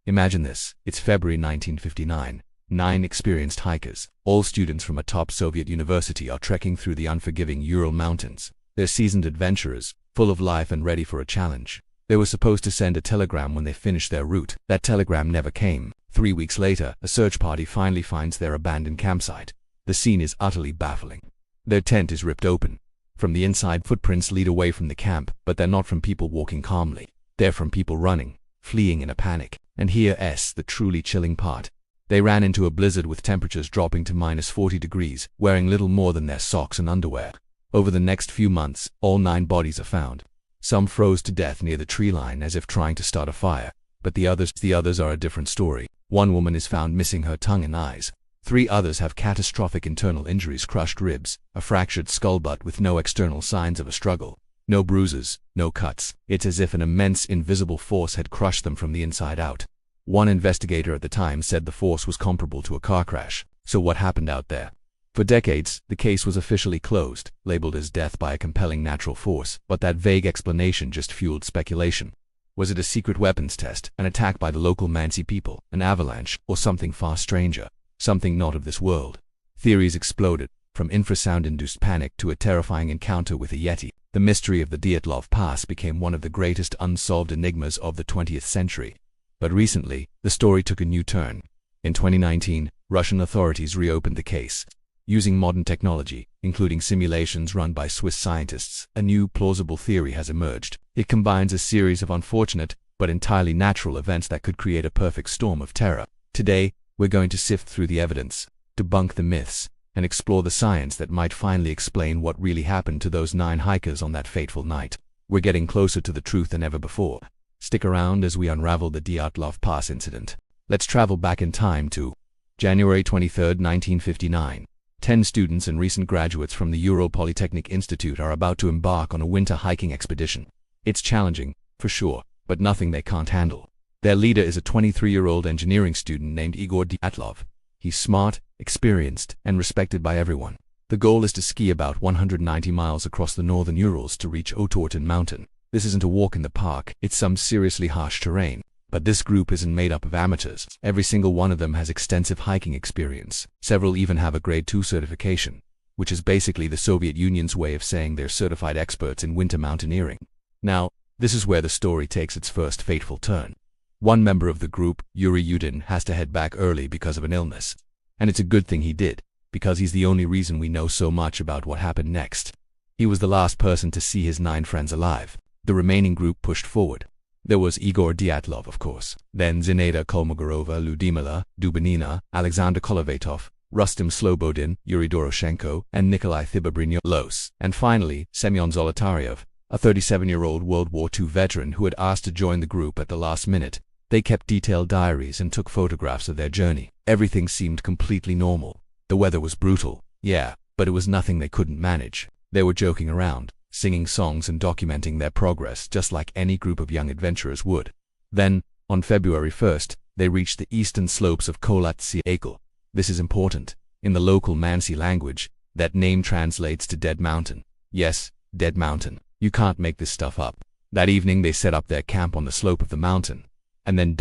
Imagine this, it's February 1959. 9 experienced hikers, all students from a top Soviet university, are trekking through the unforgiving Ural Mountains. They're seasoned adventurers, full of life and ready for a challenge. They were supposed to send a telegram when they finished their route. That telegram never came. 3 weeks later, a search party finally finds their abandoned campsite. The scene is utterly baffling. Their tent is ripped open. From the inside, footprints lead away from the camp, but they're not from people walking calmly. They're from people running, fleeing in a panic. And here's the truly chilling part. They ran into a blizzard with temperatures dropping to -40 degrees, wearing little more than their socks and underwear. Over the next few months, all 9 bodies are found. Some froze to death near the tree line as if trying to start a fire. But the others are a different story. One woman is found missing her tongue and eyes. 3 others have catastrophic internal injuries, crushed ribs, a fractured skull, but with no external signs of a struggle. No bruises, no cuts. It's as if an immense invisible force had crushed them from the inside out. One investigator at the time said the force was comparable to a car crash. So what happened out there? For decades, the case was officially closed, labeled as death by a compelling natural force, but that vague explanation just fueled speculation. Was it a secret weapons test, an attack by the local Mansi people, an avalanche, or something far stranger? Something not of this world. Theories exploded, from infrasound-induced panic to a terrifying encounter with a Yeti. The mystery of the Dyatlov Pass became one of the greatest unsolved enigmas of the 20th century. But recently, the story took a new turn. In 2019, Russian authorities reopened the case. Using modern technology, including simulations run by Swiss scientists, a new plausible theory has emerged. It combines a series of unfortunate, but entirely natural events that could create a perfect storm of terror. Today, we're going to sift through the evidence, debunk the myths, and explore the science that might finally explain what really happened to those 9 hikers on that fateful night. We're getting closer to the truth than ever before. Stick around as we unravel the Dyatlov Pass incident. Let's travel back in time to January 23, 1959. 10 students and recent graduates from the Ural Polytechnic Institute are about to embark on a winter hiking expedition. It's challenging, for sure, but nothing they can't handle. Their leader is a 23-year-old engineering student named Igor Dyatlov. He's smart, experienced, and respected by everyone. The goal is to ski about 190 miles across the northern Urals to reach Otorten Mountain. This isn't a walk in the park, it's some seriously harsh terrain. But this group isn't made up of amateurs. Every single one of them has extensive hiking experience. Several even have a Grade 2 certification, which is basically the Soviet Union's way of saying they're certified experts in winter mountaineering. Now, this is where the story takes its first fateful turn. One member of the group, Yuri Yudin, has to head back early because of an illness. And it's a good thing he did, because he's the only reason we know so much about what happened next. He was the last person to see his 9 friends alive. The remaining group pushed forward. There was Igor Dyatlov, of course, then Zinaida Kolmogorova, Ludmila Dubinina, Alexander Kolovatov, Rustem Slobodin, Yuri Doroshenko, and Nikolai Thibobrino-Los, and finally, Semyon Zolotaryov, a 37-year-old World War II veteran who had asked to join the group at the last minute. They kept detailed diaries and took photographs of their journey. Everything seemed completely normal. The weather was brutal, yeah, but it was nothing they couldn't manage. They were joking around, singing songs and documenting their progress just like any group of young adventurers would. Then, on February 1st, they reached the eastern slopes of Kholat Syakhl. This is important. In the local Mansi language, that name translates to Dead Mountain. Yes, Dead Mountain. You can't make this stuff up. That evening they set up their camp on the slope of the mountain. And then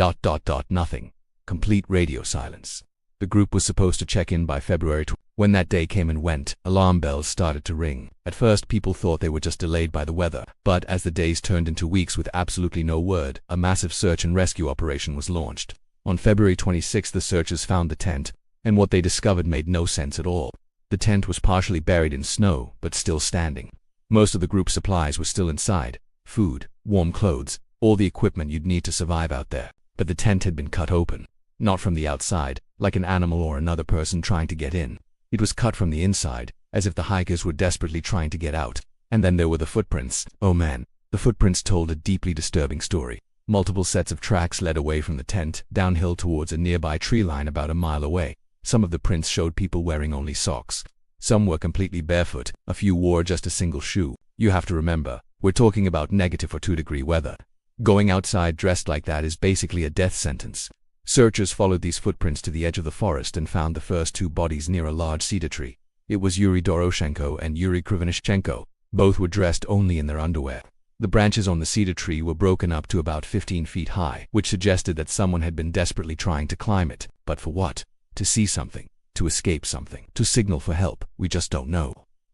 nothing. Complete radio silence. The group was supposed to check in by February 20. When that day came and went, alarm bells started to ring. At first people thought they were just delayed by the weather. But as the days turned into weeks with absolutely no word, a massive search and rescue operation was launched. On February 26 the searchers found the tent, and what they discovered made no sense at all. The tent was partially buried in snow, but still standing. Most of the group's supplies were still inside. Food, warm clothes, all the equipment you'd need to survive out there. But the tent had been cut open. Not from the outside, like an animal or another person trying to get in. It was cut from the inside, as if the hikers were desperately trying to get out. And then there were the footprints. Oh man, the footprints told a deeply disturbing story. Multiple sets of tracks led away from the tent, downhill towards a nearby tree line about a mile away. Some of the prints showed people wearing only socks. Some were completely barefoot, a few wore just a single shoe. You have to remember, we're talking about negative or 2-degree weather. Going outside dressed like that is basically a death sentence. Searchers followed these footprints to the edge of the forest and found the first 2 bodies near a large cedar tree. It was Yuri Doroshenko and Yuri Krivonishenko. Both were dressed only in their underwear. The branches on the cedar tree were broken up to about 15 feet high, which suggested that someone had been desperately trying to climb it. But for what? To see something, to escape something, to signal for help, we just don't know.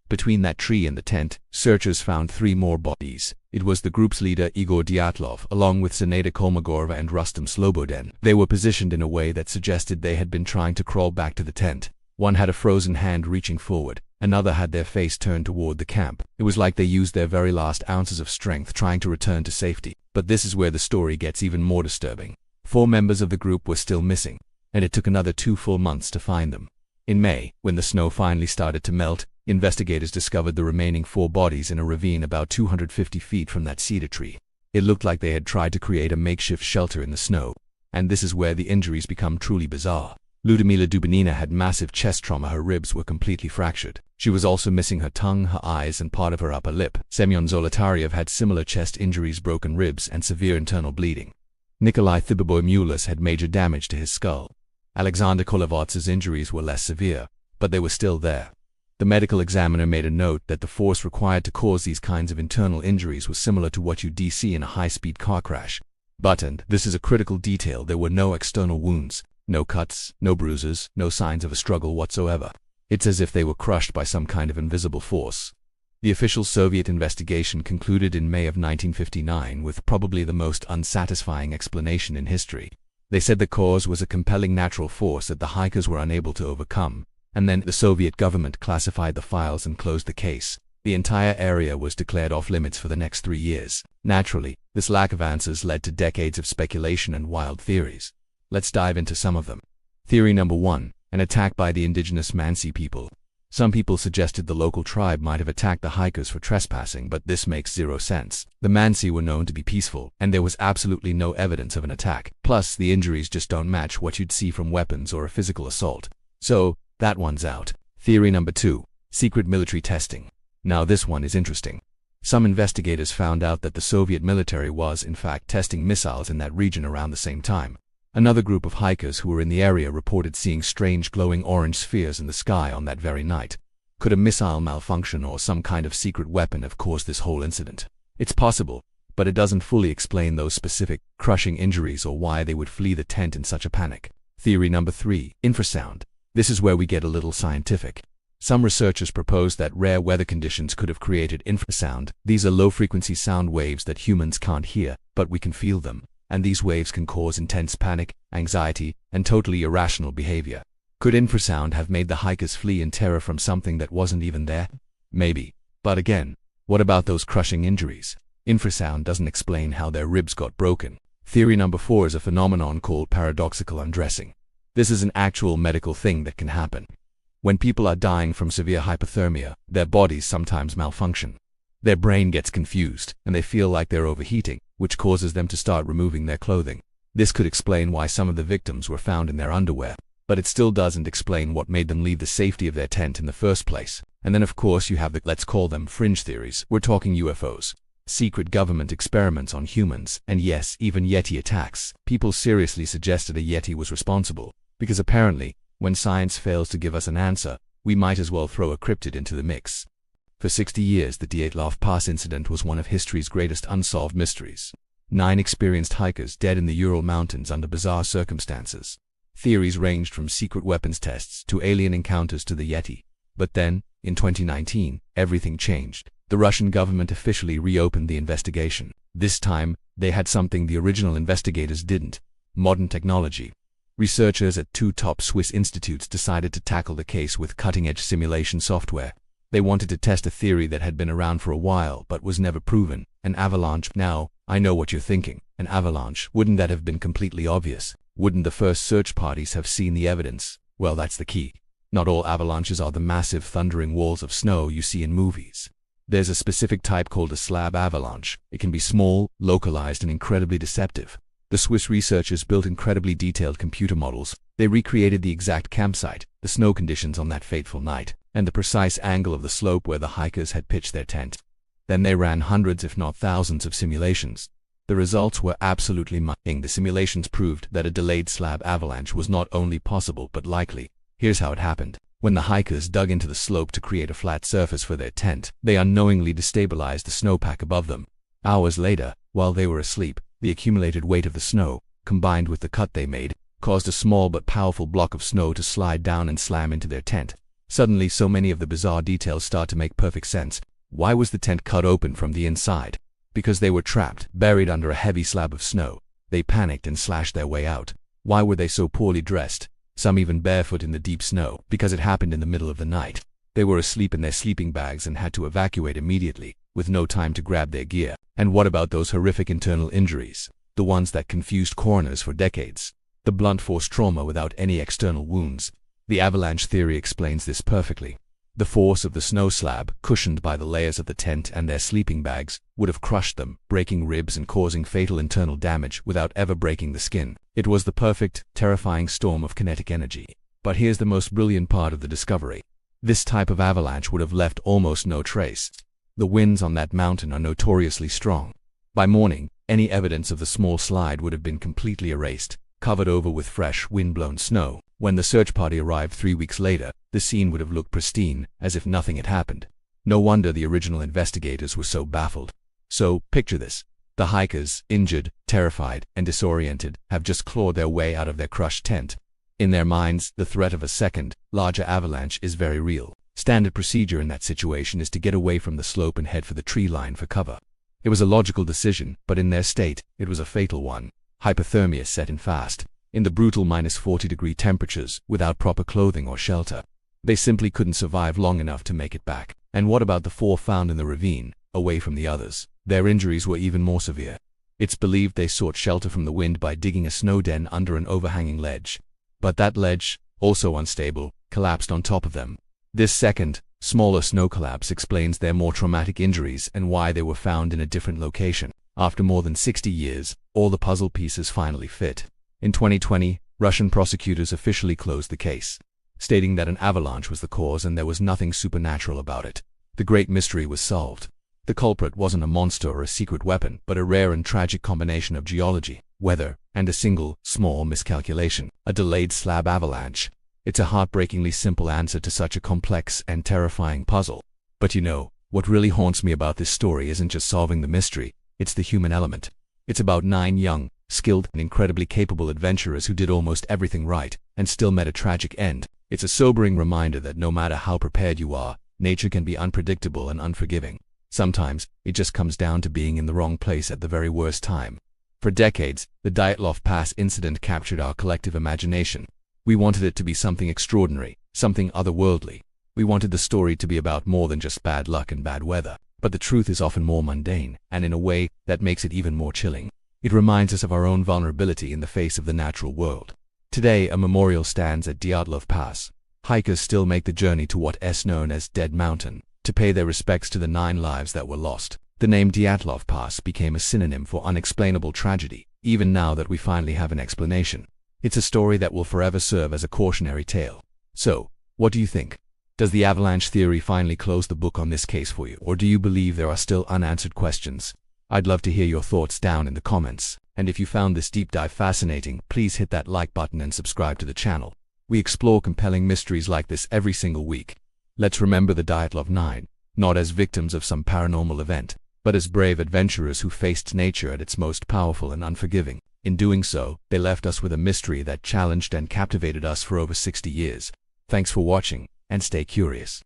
Between that tree and the tent, searchers found 3 more bodies. It was the group's leader Igor Dyatlov, along with Zinaida Kolmogorova and Rustam Slobodin. They were positioned in a way that suggested they had been trying to crawl back to the tent. One had a frozen hand reaching forward, another had their face turned toward the camp. It was like they used their very last ounces of strength trying to return to safety. But this is where the story gets even more disturbing. 4 members of the group were still missing, and it took another 2 full months to find them. In May, when the snow finally started to melt, investigators discovered the remaining 4 bodies in a ravine about 250 feet from that cedar tree. It looked like they had tried to create a makeshift shelter in the snow. And this is where the injuries become truly bizarre. Ludmila Dubinina had massive chest trauma. Her ribs were completely fractured. She was also missing her tongue, her eyes, and part of her upper lip. Semyon Zolotaryev had similar chest injuries, broken ribs, and severe internal bleeding. Nikolai Thiboboy-Mulis had major damage to his skull. Alexander Kolovats's injuries were less severe, but they were still there. The medical examiner made a note that the force required to cause these kinds of internal injuries was similar to what you'd see in a high-speed car crash. But, and this is a critical detail, there were no external wounds, no cuts, no bruises, no signs of a struggle whatsoever. It's as if they were crushed by some kind of invisible force. The official Soviet investigation concluded in May of 1959 with probably the most unsatisfying explanation in history. They said the cause was a compelling natural force that the hikers were unable to overcome, and then the Soviet government classified the files and closed the case. The entire area was declared off-limits for the next 3 years. Naturally, this lack of answers led to decades of speculation and wild theories. Let's dive into some of them. Theory number 1, an attack by the indigenous Mansi people. Some people suggested the local tribe might have attacked the hikers for trespassing, but this makes zero sense. The Mansi were known to be peaceful, and there was absolutely no evidence of an attack. Plus, the injuries just don't match what you'd see from weapons or a physical assault. So, that one's out. Theory number 2, secret military testing. Now this one is interesting. Some investigators found out that the Soviet military was, in fact, testing missiles in that region around the same time. Another group of hikers who were in the area reported seeing strange glowing orange spheres in the sky on that very night. Could a missile malfunction or some kind of secret weapon have caused this whole incident? It's possible, but it doesn't fully explain those specific, crushing injuries or why they would flee the tent in such a panic. Theory number 3, infrasound. This is where we get a little scientific. Some researchers proposed that rare weather conditions could have created infrasound. These are low-frequency sound waves that humans can't hear, but we can feel them. And these waves can cause intense panic, anxiety, and totally irrational behavior. Could infrasound have made the hikers flee in terror from something that wasn't even there? Maybe. But again, what about those crushing injuries? Infrasound doesn't explain how their ribs got broken. Theory number 4 is a phenomenon called paradoxical undressing. This is an actual medical thing that can happen. When people are dying from severe hypothermia, their bodies sometimes malfunction. Their brain gets confused, and they feel like they're overheating, which causes them to start removing their clothing. This could explain why some of the victims were found in their underwear, but it still doesn't explain what made them leave the safety of their tent in the first place. And then of course you have the, let's call them fringe theories. We're talking UFOs, secret government experiments on humans, and yes, even Yeti attacks. People seriously suggested a Yeti was responsible, because apparently, when science fails to give us an answer, we might as well throw a cryptid into the mix. For 60 years, the Dyatlov Pass incident was one of history's greatest unsolved mysteries. 9 experienced hikers dead in the Ural Mountains under bizarre circumstances. Theories ranged from secret weapons tests to alien encounters to the Yeti. But then, in 2019, everything changed. The Russian government officially reopened the investigation. This time, they had something the original investigators didn't: modern technology. Researchers at 2 top Swiss institutes decided to tackle the case with cutting-edge simulation software. They wanted to test a theory that had been around for a while but was never proven: an avalanche. Now, I know what you're thinking. An avalanche? Wouldn't that have been completely obvious? Wouldn't the first search parties have seen the evidence? Well, that's the key. Not all avalanches are the massive thundering walls of snow you see in movies. There's a specific type called a slab avalanche. It can be small, localized, and incredibly deceptive. The Swiss researchers built incredibly detailed computer models. They recreated the exact campsite, the snow conditions on that fateful night, and the precise angle of the slope where the hikers had pitched their tent. Then they ran hundreds if not thousands of simulations. The results were absolutely mind-blowing. The simulations proved that a delayed slab avalanche was not only possible but likely. Here's how it happened. When the hikers dug into the slope to create a flat surface for their tent, they unknowingly destabilized the snowpack above them. Hours later, while they were asleep, the accumulated weight of the snow, combined with the cut they made, caused a small but powerful block of snow to slide down and slam into their tent. Suddenly, so many of the bizarre details start to make perfect sense. Why was the tent cut open from the inside? Because they were trapped, buried under a heavy slab of snow. They panicked and slashed their way out. Why were they so poorly dressed? Some even barefoot in the deep snow, because it happened in the middle of the night. They were asleep in their sleeping bags and had to evacuate immediately, with no time to grab their gear. And what about those horrific internal injuries? The ones that confused coroners for decades. The blunt force trauma without any external wounds. The avalanche theory explains this perfectly. The force of the snow slab, cushioned by the layers of the tent and their sleeping bags, would have crushed them, breaking ribs and causing fatal internal damage without ever breaking the skin. It was the perfect, terrifying storm of kinetic energy. But here's the most brilliant part of the discovery. This type of avalanche would have left almost no trace. The winds on that mountain are notoriously strong. By morning, any evidence of the small slide would have been completely erased, covered over with fresh, wind-blown snow. When the search party arrived 3 weeks later, the scene would have looked pristine, as if nothing had happened. No wonder the original investigators were so baffled. So, picture this. The hikers, injured, terrified, and disoriented, have just clawed their way out of their crushed tent. In their minds, the threat of a second, larger avalanche is very real. Standard procedure in that situation is to get away from the slope and head for the tree line for cover. It was a logical decision, but in their state, it was a fatal one. Hypothermia set in fast. In the brutal -40-degree temperatures, without proper clothing or shelter. They simply couldn't survive long enough to make it back. And what about the 4 found in the ravine, away from the others? Their injuries were even more severe. It's believed they sought shelter from the wind by digging a snow den under an overhanging ledge. But that ledge, also unstable, collapsed on top of them. This second, smaller snow collapse explains their more traumatic injuries and why they were found in a different location. After more than 60 years, all the puzzle pieces finally fit. In 2020, Russian prosecutors officially closed the case, stating that an avalanche was the cause and there was nothing supernatural about it. The great mystery was solved. The culprit wasn't a monster or a secret weapon, but a rare and tragic combination of geology, weather, and a single, small miscalculation. A delayed slab avalanche. It's a heartbreakingly simple answer to such a complex and terrifying puzzle. But you know, what really haunts me about this story isn't just solving the mystery, it's the human element. It's about 9 young, skilled, and incredibly capable adventurers who did almost everything right, and still met a tragic end. It's a sobering reminder that no matter how prepared you are, nature can be unpredictable and unforgiving. Sometimes, it just comes down to being in the wrong place at the very worst time. For decades, the Dyatlov Pass incident captured our collective imagination. We wanted it to be something extraordinary, something otherworldly. We wanted the story to be about more than just bad luck and bad weather. But the truth is often more mundane, and in a way that makes it even more chilling. It reminds us of our own vulnerability in the face of the natural world. Today, a memorial stands at Dyatlov Pass. Hikers still make the journey to what is known as Dead Mountain, to pay their respects to the 9 lives that were lost. The name Dyatlov Pass became a synonym for unexplainable tragedy, even now that we finally have an explanation. It's a story that will forever serve as a cautionary tale. So, what do you think? Does the avalanche theory finally close the book on this case for you, or do you believe there are still unanswered questions? I'd love to hear your thoughts down in the comments. And if you found this deep dive fascinating, please hit that like button and subscribe to the channel. We explore compelling mysteries like this every single week. Let's remember the Dyatlov 9, not as victims of some paranormal event, but as brave adventurers who faced nature at its most powerful and unforgiving. In doing so, they left us with a mystery that challenged and captivated us for over 60 years. Thanks for watching, and stay curious.